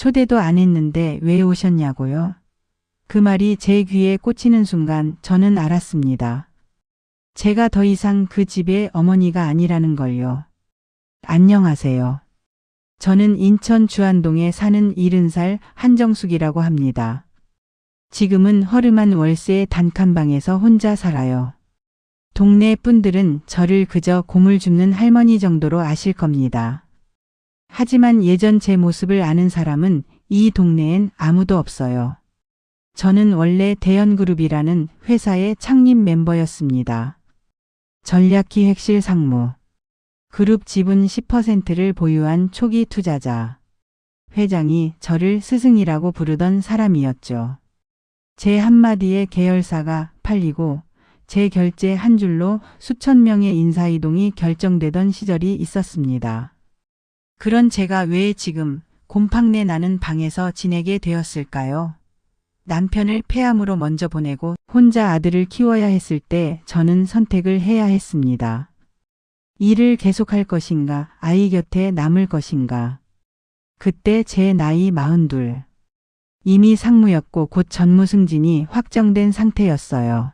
초대도 안 했는데 왜 오셨냐고요? 그 말이 제 귀에 꽂히는 순간 저는 알았습니다. 제가 더 이상 그 집의 어머니가 아니라는 걸요. 안녕하세요. 저는 인천 주안동에 사는 70살 한정숙이라고 합니다. 지금은 허름한 월세 단칸방에서 혼자 살아요. 동네 분들은 저를 그저 고물 줍는 할머니 정도로 아실 겁니다. 하지만 예전 제 모습을 아는 사람은 이 동네엔 아무도 없어요. 저는 원래 대연그룹이라는 회사의 창립 멤버였습니다. 전략기획실 상무. 그룹 지분 10%를 보유한 초기 투자자. 회장이 저를 스승이라고 부르던 사람이었죠. 제 한마디에 계열사가 팔리고 제 결제 한 줄로 수천 명의 인사이동이 결정되던 시절이 있었습니다. 그런 제가 왜 지금 곰팡내 나는 방에서 지내게 되었을까요? 남편을 폐암으로 먼저 보내고 혼자 아들을 키워야 했을 때 저는 선택을 해야 했습니다. 일을 계속할 것인가, 아이 곁에 남을 것인가. 그때 제 나이 42. 이미 상무였고 곧 전무 승진이 확정된 상태였어요.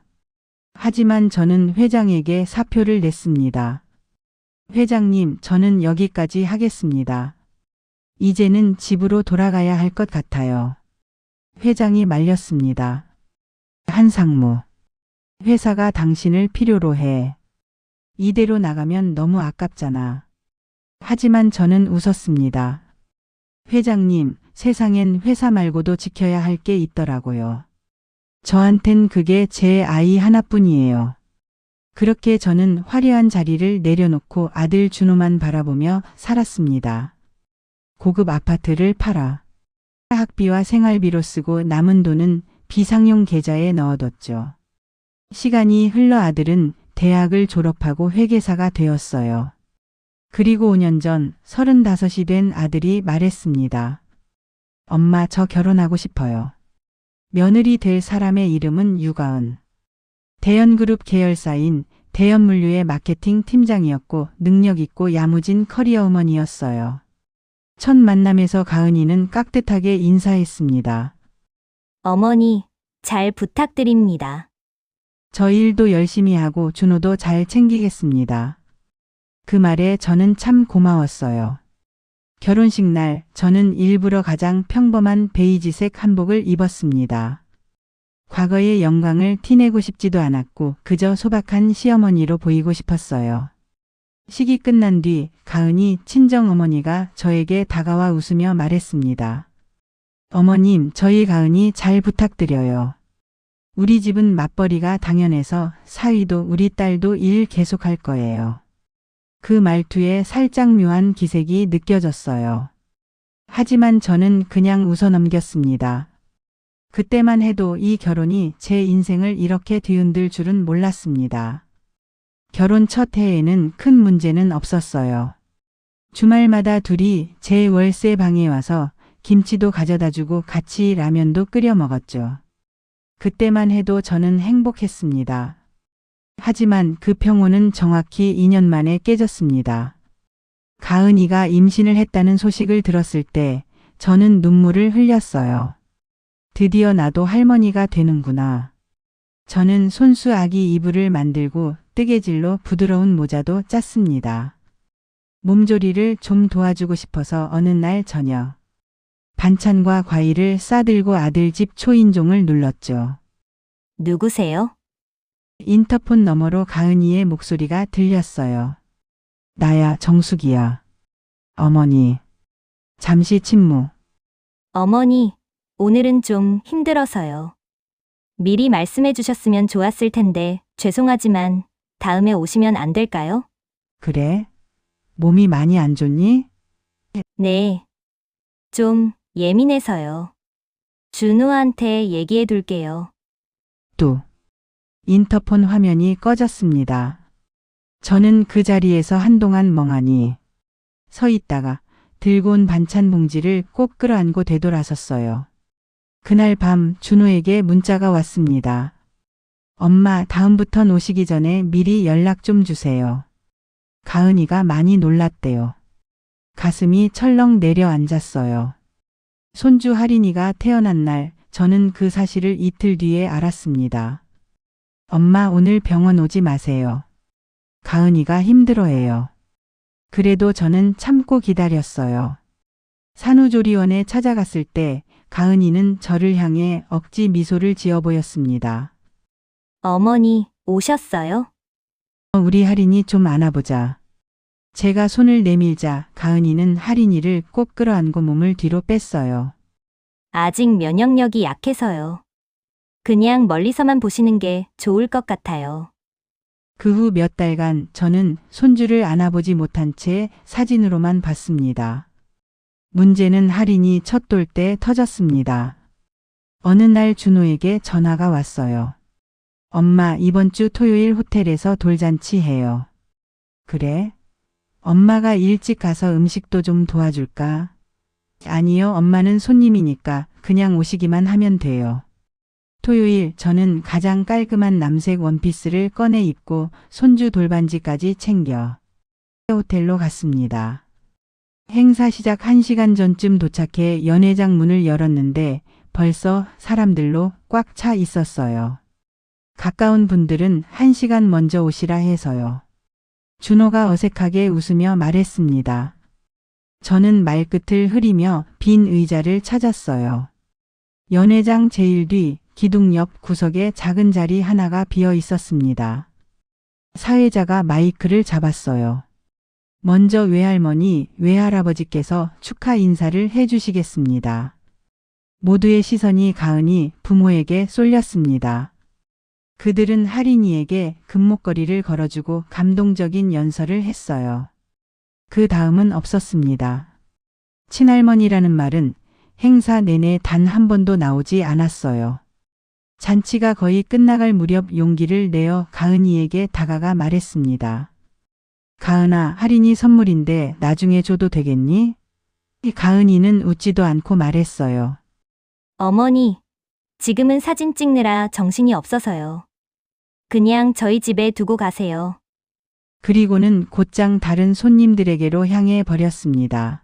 하지만 저는 회장에게 사표를 냈습니다. 회장님, 저는 여기까지 하겠습니다. 이제는 집으로 돌아가야 할 것 같아요. 회장이 말렸습니다. 한상무. 회사가 당신을 필요로 해. 이대로 나가면 너무 아깝잖아. 하지만 저는 웃었습니다. 회장님, 세상엔 회사 말고도 지켜야 할 게 있더라고요. 저한텐 그게 제 아이 하나뿐이에요. 그렇게 저는 화려한 자리를 내려놓고 아들 준호만 바라보며 살았습니다. 고급 아파트를 팔아 학비와 생활비로 쓰고 남은 돈은 비상용 계좌에 넣어뒀죠. 시간이 흘러 아들은 대학을 졸업하고 회계사가 되었어요. 그리고 5년 전 35이 된 아들이 말했습니다. 엄마, 저 결혼하고 싶어요. 며느리 될 사람의 이름은 유가은. 대연그룹 계열사인 대연물류의 마케팅 팀장이었고 능력 있고 야무진 커리어 우먼이었어요. 첫 만남에서 가은이는 깍듯하게 인사했습니다. 어머니, 잘 부탁드립니다. 저 일도 열심히 하고 준호도 잘 챙기겠습니다. 그 말에 저는 참 고마웠어요. 결혼식 날 저는 일부러 가장 평범한 베이지색 한복을 입었습니다. 과거의 영광을 티내고 싶지도 않았고 그저 소박한 시어머니로 보이고 싶었어요. 식이 끝난 뒤 가은이 친정어머니가 저에게 다가와 웃으며 말했습니다. 어머님, 저희 가은이 잘 부탁드려요. 우리 집은 맞벌이가 당연해서 사위도 우리 딸도 일 계속할 거예요. 그 말투에 살짝 묘한 기색이 느껴졌어요. 하지만 저는 그냥 웃어넘겼습니다. 그때만 해도 이 결혼이 제 인생을 이렇게 뒤흔들 줄은 몰랐습니다. 결혼 첫 해에는 큰 문제는 없었어요. 주말마다 둘이 제 월세 방에 와서 김치도 가져다주고 같이 라면도 끓여 먹었죠. 그때만 해도 저는 행복했습니다. 하지만 그 평온은 정확히 2년 만에 깨졌습니다. 가은이가 임신을 했다는 소식을 들었을 때 저는 눈물을 흘렸어요. 드디어 나도 할머니가 되는구나. 저는 손수 아기 이불을 만들고 뜨개질로 부드러운 모자도 짰습니다. 몸조리를 좀 도와주고 싶어서 어느 날 저녁 반찬과 과일을 싸들고 아들 집 초인종을 눌렀죠. 누구세요? 인터폰 너머로 가은이의 목소리가 들렸어요. 나야, 정숙이야. 어머니. 잠시 침묵. 어머니, 오늘은 좀 힘들어서요. 미리 말씀해 주셨으면 좋았을 텐데 죄송하지만 다음에 오시면 안 될까요? 그래? 몸이 많이 안 좋니? 네. 좀 예민해서요. 준호한테 얘기해 둘게요. 또. 인터폰 화면이 꺼졌습니다. 저는 그 자리에서 한동안 멍하니 서 있다가 들고 온 반찬 봉지를 꼭 끌어안고 되돌아섰어요. 그날 밤 준호에게 문자가 왔습니다. 엄마, 다음부턴 오시기 전에 미리 연락 좀 주세요. 가은이가 많이 놀랐대요. 가슴이 철렁 내려앉았어요. 손주 하린이가 태어난 날 저는 그 사실을 이틀 뒤에 알았습니다. 엄마 오늘 병원 오지 마세요. 가은이가 힘들어해요. 그래도 저는 참고 기다렸어요. 산후조리원에 찾아갔을 때 가은이는 저를 향해 억지 미소를 지어 보였습니다. 어머니, 오셨어요? 우리 하린이 좀 안아보자. 제가 손을 내밀자 가은이는 하린이를 꼭 끌어안고 몸을 뒤로 뺐어요. 아직 면역력이 약해서요. 그냥 멀리서만 보시는 게 좋을 것 같아요. 그 후 몇 달간 저는 손주를 안아보지 못한 채 사진으로만 봤습니다. 문제는 하린이 첫 돌 때 터졌습니다. 어느 날 준호에게 전화가 왔어요. 엄마 이번 주 토요일 호텔에서 돌잔치 해요. 그래? 엄마가 일찍 가서 음식도 좀 도와줄까? 아니요, 엄마는 손님이니까 그냥 오시기만 하면 돼요. 토요일 저는 가장 깔끔한 남색 원피스를 꺼내 입고 손주 돌반지까지 챙겨 호텔로 갔습니다. 행사 시작 1시간 전쯤 도착해 연회장 문을 열었는데 벌써 사람들로 꽉 차 있었어요. 가까운 분들은 1시간 먼저 오시라 해서요. 준호가 어색하게 웃으며 말했습니다. 저는 말끝을 흐리며 빈 의자를 찾았어요. 연회장 제일 뒤 기둥 옆 구석에 작은 자리 하나가 비어 있었습니다. 사회자가 마이크를 잡았어요. 먼저 외할머니, 외할아버지께서 축하 인사를 해주시겠습니다. 모두의 시선이 가은이 부모에게 쏠렸습니다. 그들은 하린이에게 금목걸이를 걸어주고 감동적인 연설을 했어요. 그 다음은 없었습니다. 친할머니라는 말은 행사 내내 단 한 번도 나오지 않았어요. 잔치가 거의 끝나갈 무렵 용기를 내어 가은이에게 다가가 말했습니다. 가은아, 할인이 선물인데 나중에 줘도 되겠니? 가은이는 웃지도 않고 말했어요. 어머니, 지금은 사진 찍느라 정신이 없어서요. 그냥 저희 집에 두고 가세요. 그리고는 곧장 다른 손님들에게로 향해 버렸습니다.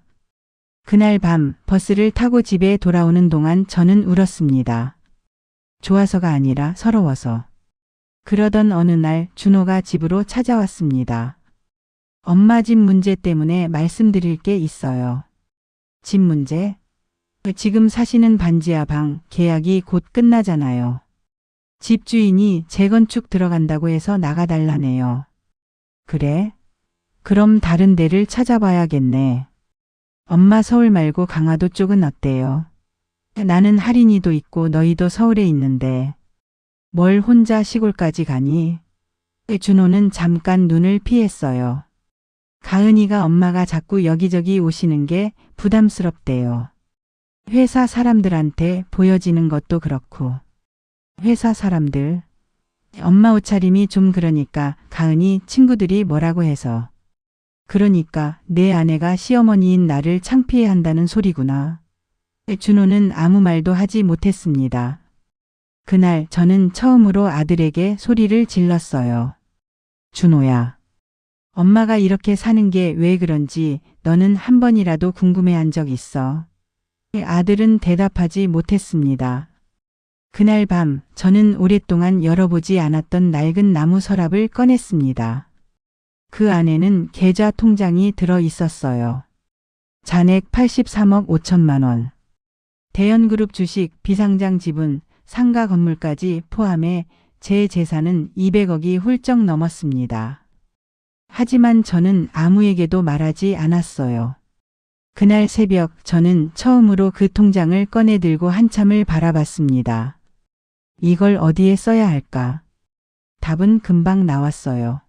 그날 밤 버스를 타고 집에 돌아오는 동안 저는 울었습니다. 좋아서가 아니라 서러워서. 그러던 어느 날 준호가 집으로 찾아왔습니다. 엄마 집 문제 때문에 말씀드릴 게 있어요. 집 문제? 지금 사시는 반지하 방 계약이 곧 끝나잖아요. 집주인이 재건축 들어간다고 해서 나가달라네요. 그래? 그럼 다른 데를 찾아봐야겠네. 엄마 서울 말고 강화도 쪽은 어때요? 나는 할인이도 있고 너희도 서울에 있는데 뭘 혼자 시골까지 가니? 준호는 잠깐 눈을 피했어요. 가은이가 엄마가 자꾸 여기저기 오시는 게 부담스럽대요. 회사 사람들한테 보여지는 것도 그렇고. 회사 사람들? 엄마 옷차림이 좀 그러니까 가은이 친구들이 뭐라고 해서. 그러니까 내 아내가 시어머니인 나를 창피해한다는 소리구나. 준호는 아무 말도 하지 못했습니다. 그날 저는 처음으로 아들에게 소리를 질렀어요. 준호야. 엄마가 이렇게 사는 게 왜 그런지 너는 한 번이라도 궁금해한 적 있어? 아들은 대답하지 못했습니다. 그날 밤 저는 오랫동안 열어보지 않았던 낡은 나무 서랍을 꺼냈습니다. 그 안에는 계좌 통장이 들어 있었어요. 잔액 83억 5천만 원. 대연그룹 주식, 비상장 지분, 상가 건물까지 포함해 제 재산은 200억이 훌쩍 넘었습니다. 하지만 저는 아무에게도 말하지 않았어요. 그날 새벽 저는 처음으로 그 통장을 꺼내 들고 한참을 바라봤습니다. 이걸 어디에 써야 할까? 답은 금방 나왔어요.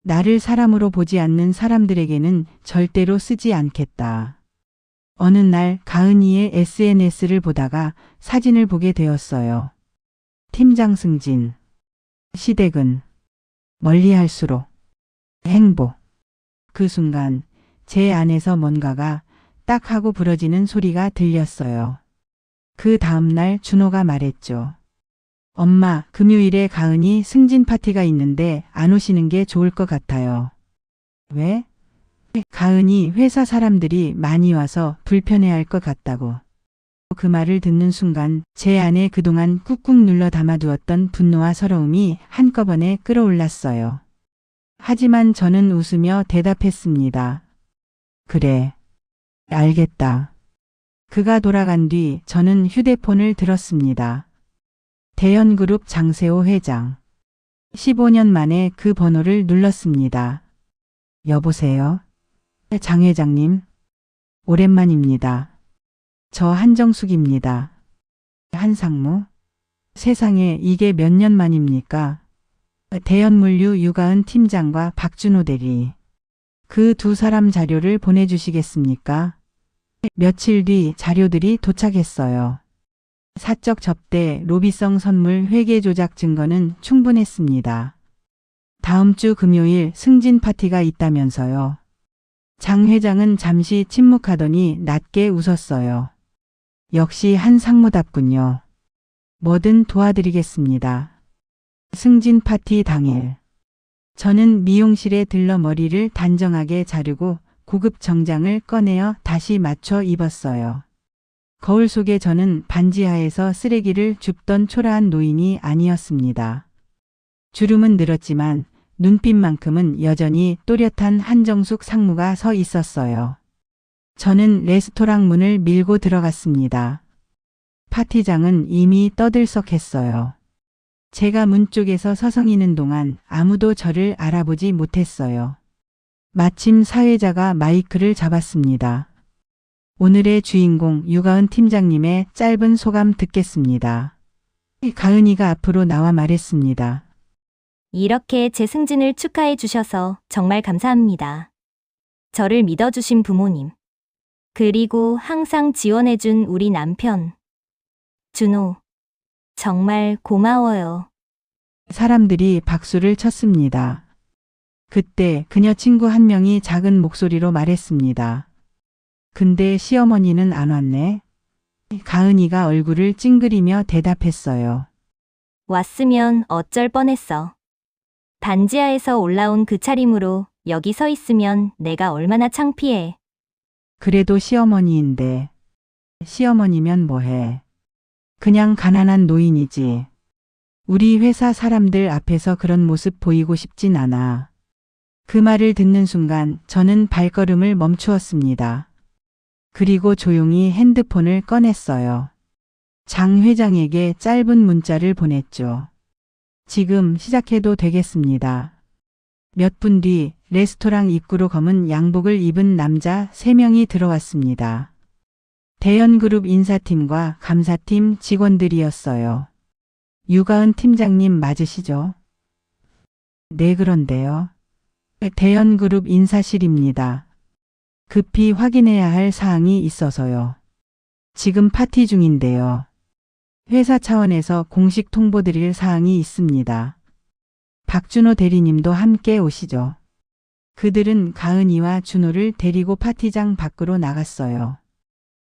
나를 사람으로 보지 않는 사람들에게는 절대로 쓰지 않겠다. 어느 날 가은이의 SNS를 보다가 사진을 보게 되었어요. 팀장 승진, 시댁은 멀리할수록 행복. 그 순간 제 안에서 뭔가가 딱 하고 부러지는 소리가 들렸어요. 그 다음날 준호가 말했죠. 엄마, 금요일에 가은이 승진 파티가 있는데 안 오시는 게 좋을 것 같아요. 왜? 가은이 회사 사람들이 많이 와서 불편해할 것 같다고. 그 말을 듣는 순간 제 안에 그동안 꾹꾹 눌러 담아두었던 분노와 서러움이 한꺼번에 끌어올랐어요. 하지만 저는 웃으며 대답했습니다. 그래. 알겠다. 그가 돌아간 뒤 저는 휴대폰을 들었습니다. 대연그룹 장세호 회장. 15년 만에 그 번호를 눌렀습니다. 여보세요? 장 회장님. 오랜만입니다. 저 한정숙입니다. 한상무? 세상에 이게 몇 년 만입니까? 대연물류 유가은 팀장과 박준호 대리. 그 두 사람 자료를 보내주시겠습니까? 며칠 뒤 자료들이 도착했어요. 사적 접대, 로비성 선물 회계 조작 증거는 충분했습니다. 다음 주 금요일 승진 파티가 있다면서요. 장 회장은 잠시 침묵하더니 낮게 웃었어요. 역시 한 상무답군요. 뭐든 도와드리겠습니다. 승진 파티 당일. 저는 미용실에 들러 머리를 단정하게 자르고 고급 정장을 꺼내어 다시 맞춰 입었어요. 거울 속에 저는 반지하에서 쓰레기를 줍던 초라한 노인이 아니었습니다. 주름은 늘었지만 눈빛만큼은 여전히 또렷한 한정숙 상무가 서 있었어요. 저는 레스토랑 문을 밀고 들어갔습니다. 파티장은 이미 떠들썩했어요. 제가 문 쪽에서 서성이는 동안 아무도 저를 알아보지 못했어요. 마침 사회자가 마이크를 잡았습니다. 오늘의 주인공 유가은 팀장님의 짧은 소감 듣겠습니다. 가은이가 앞으로 나와 말했습니다. 이렇게 제 승진을 축하해 주셔서 정말 감사합니다. 저를 믿어주신 부모님. 그리고 항상 지원해준 우리 남편. 준호. 정말 고마워요. 사람들이 박수를 쳤습니다. 그때 그녀 친구 한 명이 작은 목소리로 말했습니다. 근데 시어머니는 안 왔네? 가은이가 얼굴을 찡그리며 대답했어요. 왔으면 어쩔 뻔했어. 반지하에서 올라온 그 차림으로 여기 서 있으면 내가 얼마나 창피해. 그래도 시어머니인데. 시어머니면 뭐해. 그냥 가난한 노인이지. 우리 회사 사람들 앞에서 그런 모습 보이고 싶진 않아. 그 말을 듣는 순간 저는 발걸음을 멈추었습니다. 그리고 조용히 핸드폰을 꺼냈어요. 장 회장에게 짧은 문자를 보냈죠. 지금 시작해도 되겠습니다. 몇 분 뒤 레스토랑 입구로 검은 양복을 입은 남자 3명이 들어왔습니다. 대연그룹 인사팀과 감사팀 직원들이었어요. 유가은 팀장님 맞으시죠? 네, 그런데요. 대연그룹 인사실입니다. 급히 확인해야 할 사항이 있어서요. 지금 파티 중인데요. 회사 차원에서 공식 통보드릴 사항이 있습니다. 박준호 대리님도 함께 오시죠. 그들은 가은이와 준호를 데리고 파티장 밖으로 나갔어요.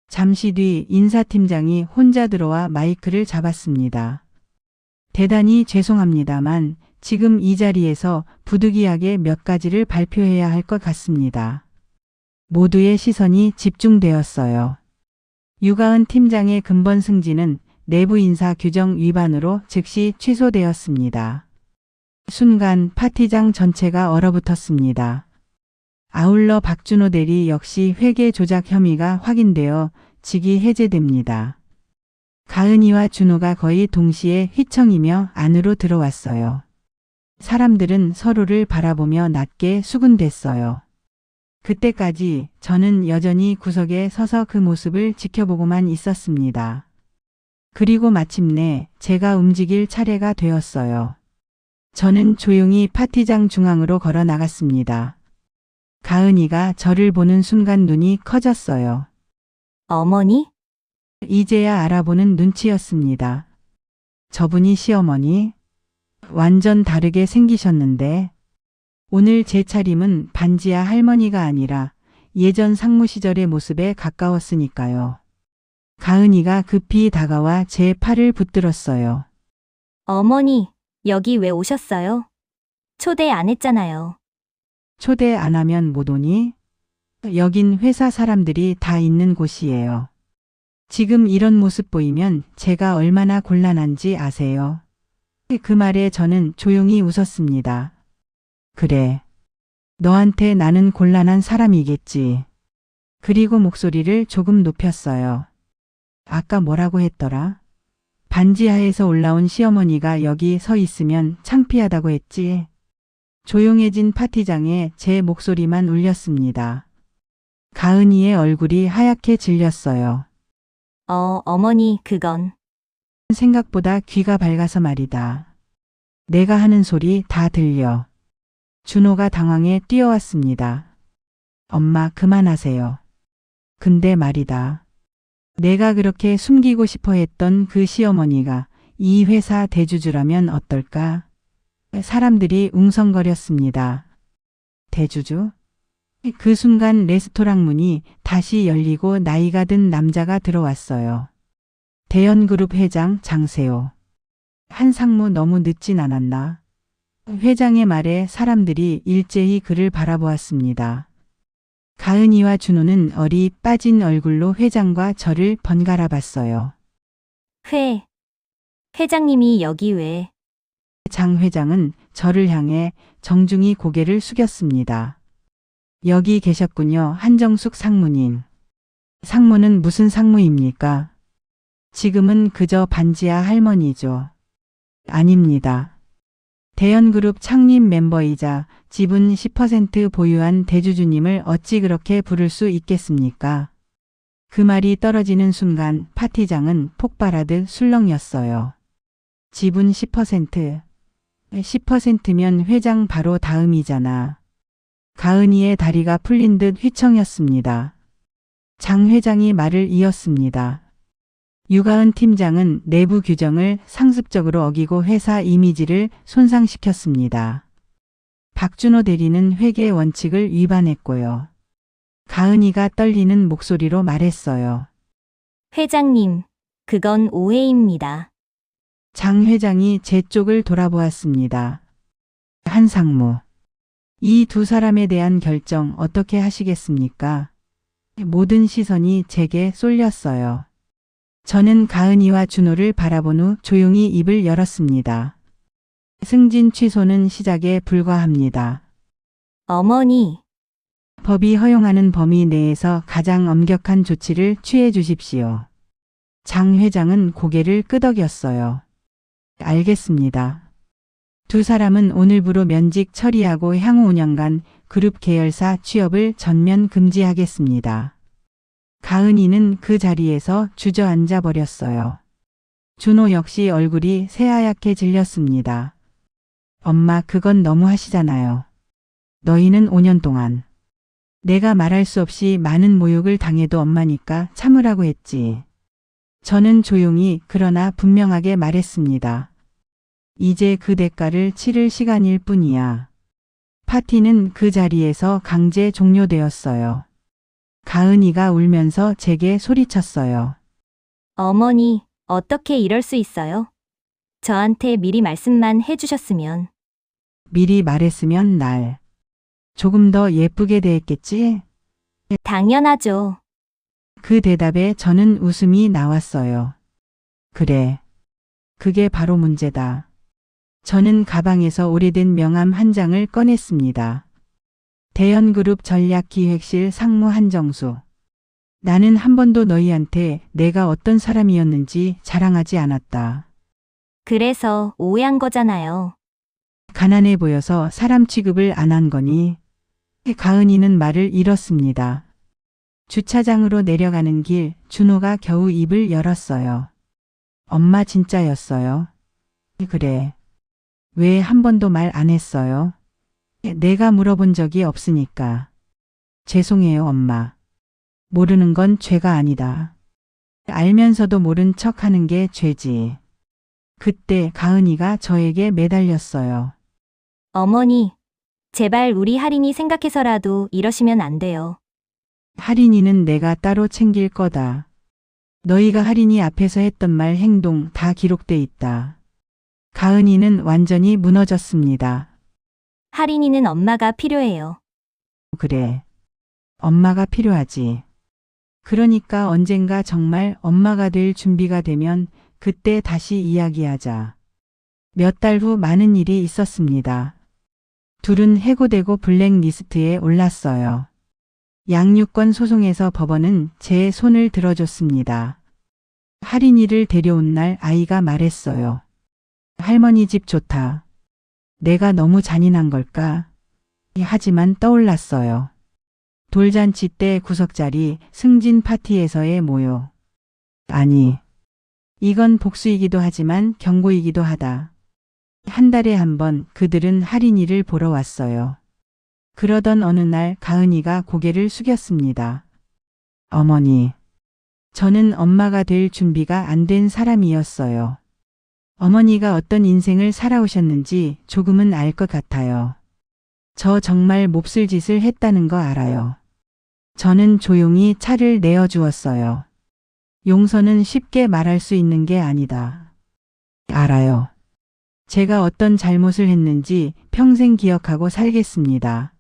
잠시 뒤 인사팀장이 혼자 들어와 마이크를 잡았습니다. 대단히 죄송합니다만 지금 이 자리에서 부득이하게 몇 가지를 발표해야 할 것 같습니다. 모두의 시선이 집중되었어요. 유가은 팀장의 근본 승진은 내부 인사 규정 위반으로 즉시 취소되었습니다. 순간 파티장 전체가 얼어붙었습니다. 아울러 박준호 대리 역시 회계 조작 혐의가 확인되어 직위 해제됩니다. 가은이와 준호가 거의 동시에 휘청이며 안으로 들어왔어요. 사람들은 서로를 바라보며 낮게 수군댔어요. 그때까지 저는 여전히 구석에 서서 그 모습을 지켜보고만 있었습니다. 그리고 마침내 제가 움직일 차례가 되었어요. 저는 조용히 파티장 중앙으로 걸어 나갔습니다. 가은이가 저를 보는 순간 눈이 커졌어요. 어머니? 이제야 알아보는 눈치였습니다. 저분이 시어머니? 완전 다르게 생기셨는데 오늘 제 차림은 반지하 할머니가 아니라 예전 상무 시절의 모습에 가까웠으니까요. 가은이가 급히 다가와 제 팔을 붙들었어요. 어머니, 여기 왜 오셨어요? 초대 안 했잖아요. 초대 안 하면 못 오니? 여긴 회사 사람들이 다 있는 곳이에요. 지금 이런 모습 보이면 제가 얼마나 곤란한지 아세요? 그 말에 저는 조용히 웃었습니다. 그래. 너한테 나는 곤란한 사람이겠지. 그리고 목소리를 조금 높였어요. 아까 뭐라고 했더라? 반지하에서 올라온 시어머니가 여기 서 있으면 창피하다고 했지. 조용해진 파티장에 제 목소리만 울렸습니다. 가은이의 얼굴이 하얗게 질렸어요. 어머니, 그건. 생각보다 귀가 밝아서 말이다. 내가 하는 소리 다 들려. 준호가 당황해 뛰어왔습니다. 엄마, 그만하세요. 근데 말이다. 내가 그렇게 숨기고 싶어 했던 그 시어머니가 이 회사 대주주라면 어떨까? 사람들이 웅성거렸습니다. 대주주? 그 순간 레스토랑 문이 다시 열리고 나이가 든 남자가 들어왔어요. 대연그룹 회장 장세호. 한상무, 너무 늦진 않았나? 회장의 말에 사람들이 일제히 그를 바라보았습니다. 가은이와 준호는 얼이 빠진 얼굴로 회장과 저를 번갈아 봤어요. 회장님이 여기 왜? 장 회장은 저를 향해 정중히 고개를 숙였습니다. 여기 계셨군요. 한정숙 상무님. 상무는 무슨 상무입니까? 지금은 그저 반지하 할머니죠. 아닙니다. 대연그룹 창립 멤버이자 지분 10% 보유한 대주주님을 어찌 그렇게 부를 수 있겠습니까? 그 말이 떨어지는 순간 파티장은 폭발하듯 술렁였어요. 지분 10%. 10%면 회장 바로 다음이잖아. 가은이의 다리가 풀린 듯 휘청였습니다. 장 회장이 말을 이었습니다. 유가은 팀장은 내부 규정을 상습적으로 어기고 회사 이미지를 손상시켰습니다. 박준호 대리는 회계 원칙을 위반했고요. 가은이가 떨리는 목소리로 말했어요. 회장님, 그건 오해입니다. 장 회장이 제 쪽을 돌아보았습니다. 한상무. 이 두 사람에 대한 결정 어떻게 하시겠습니까? 모든 시선이 제게 쏠렸어요. 저는 가은이와 준호를 바라본 후 조용히 입을 열었습니다. 승진 취소는 시작에 불과합니다. 어머니, 법이 허용하는 범위 내에서 가장 엄격한 조치를 취해 주십시오. 장 회장은 고개를 끄덕였어요. 알겠습니다. 두 사람은 오늘부로 면직 처리하고 향후 5년간 그룹 계열사 취업을 전면 금지하겠습니다. 가은이는 그 자리에서 주저앉아 버렸어요. 준호 역시 얼굴이 새하얗게 질렸습니다. 엄마, 그건 너무 하시잖아요. 너희는 5년 동안 내가 말할 수 없이 많은 모욕을 당해도 엄마니까 참으라고 했지. 저는 조용히 그러나 분명하게 말했습니다. 이제 그 대가를 치를 시간일 뿐이야. 파티는 그 자리에서 강제 종료되었어요. 가은이가 울면서 제게 소리쳤어요. 어머니, 어떻게 이럴 수 있어요? 저한테 미리 말씀만 해주셨으면. 미리 말했으면 날 조금 더 예쁘게 대했겠지? 당연하죠. 그 대답에 저는 웃음이 나왔어요. 그래. 그게 바로 문제다. 저는 가방에서 오래된 명함 한 장을 꺼냈습니다. 대연그룹 전략기획실 상무 한정수. 나는 한 번도 너희한테 내가 어떤 사람이었는지 자랑하지 않았다. 그래서 오해한 거잖아요. 가난해 보여서 사람 취급을 안 한 거니? 가은이는 말을 잃었습니다. 주차장으로 내려가는 길 준호가 겨우 입을 열었어요. 엄마 진짜였어요? 그래. 왜 한 번도 말 안 했어요? 내가 물어본 적이 없으니까. 죄송해요, 엄마. 모르는 건 죄가 아니다. 알면서도 모른 척 하는 게 죄지. 그때 가은이가 저에게 매달렸어요. 어머니, 제발 우리 할인이 생각해서라도 이러시면 안 돼요. 할인이는 내가 따로 챙길 거다. 너희가 할인이 앞에서 했던 말, 행동 다 기록돼 있다. 가은이는 완전히 무너졌습니다. 할인이는 엄마가 필요해요. 그래. 엄마가 필요하지. 그러니까 언젠가 정말 엄마가 될 준비가 되면 그때 다시 이야기하자. 몇 달 후 많은 일이 있었습니다. 둘은 해고되고 블랙리스트에 올랐어요. 양육권 소송에서 법원은 제 손을 들어줬습니다. 할인이를 데려온 날 아이가 말했어요. 할머니 집 좋다. 내가 너무 잔인한 걸까? 하지만 떠올랐어요. 돌잔치 때 구석자리 승진 파티에서의 모욕. 아니, 이건 복수이기도 하지만 경고이기도 하다. 한 달에 한 번 그들은 할인이를 보러 왔어요. 그러던 어느 날 가은이가 고개를 숙였습니다. 어머니, 저는 엄마가 될 준비가 안 된 사람이었어요. 어머니가 어떤 인생을 살아오셨는지 조금은 알 것 같아요. 저 정말 몹쓸 짓을 했다는 거 알아요. 저는 조용히 차를 내어주었어요. 용서는 쉽게 말할 수 있는 게 아니다. 알아요. 제가 어떤 잘못을 했는지 평생 기억하고 살겠습니다.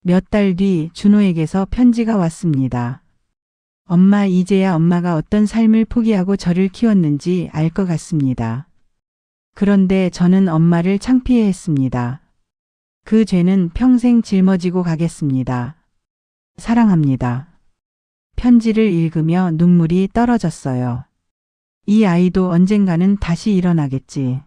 몇 달 뒤 준호에게서 편지가 왔습니다. 엄마, 이제야 엄마가 어떤 삶을 포기하고 저를 키웠는지 알 것 같습니다. 그런데 저는 엄마를 창피해했습니다. 그 죄는 평생 짊어지고 가겠습니다. 사랑합니다. 편지를 읽으며 눈물이 떨어졌어요. 이 아이도 언젠가는 다시 일어나겠지.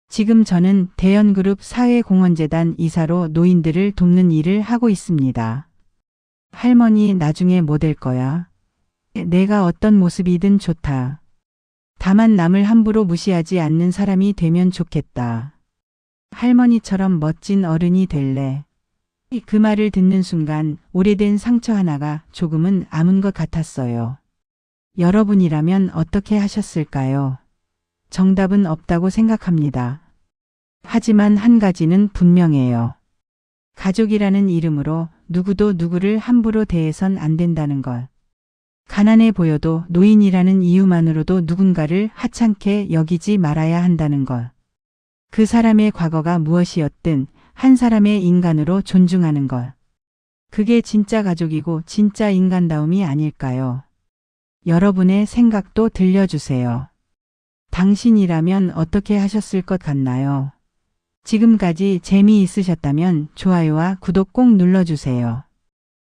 지금 저는 대연그룹 사회공헌재단 이사로 노인들을 돕는 일을 하고 있습니다. 할머니 나중에 뭐 될 거야? 내가 어떤 모습이든 좋다. 다만 남을 함부로 무시하지 않는 사람이 되면 좋겠다. 할머니처럼 멋진 어른이 될래. 그 말을 듣는 순간 오래된 상처 하나가 조금은 아문 것 같았어요. 여러분이라면 어떻게 하셨을까요? 정답은 없다고 생각합니다. 하지만 한 가지는 분명해요. 가족이라는 이름으로 누구도 누구를 함부로 대해선 안 된다는 것. 가난해 보여도 노인이라는 이유만으로도 누군가를 하찮게 여기지 말아야 한다는 것. 그 사람의 과거가 무엇이었든 한 사람의 인간으로 존중하는 것. 그게 진짜 가족이고 진짜 인간다움이 아닐까요? 여러분의 생각도 들려주세요. 당신이라면 어떻게 하셨을 것 같나요? 지금까지 재미있으셨다면 좋아요와 구독 꼭 눌러주세요.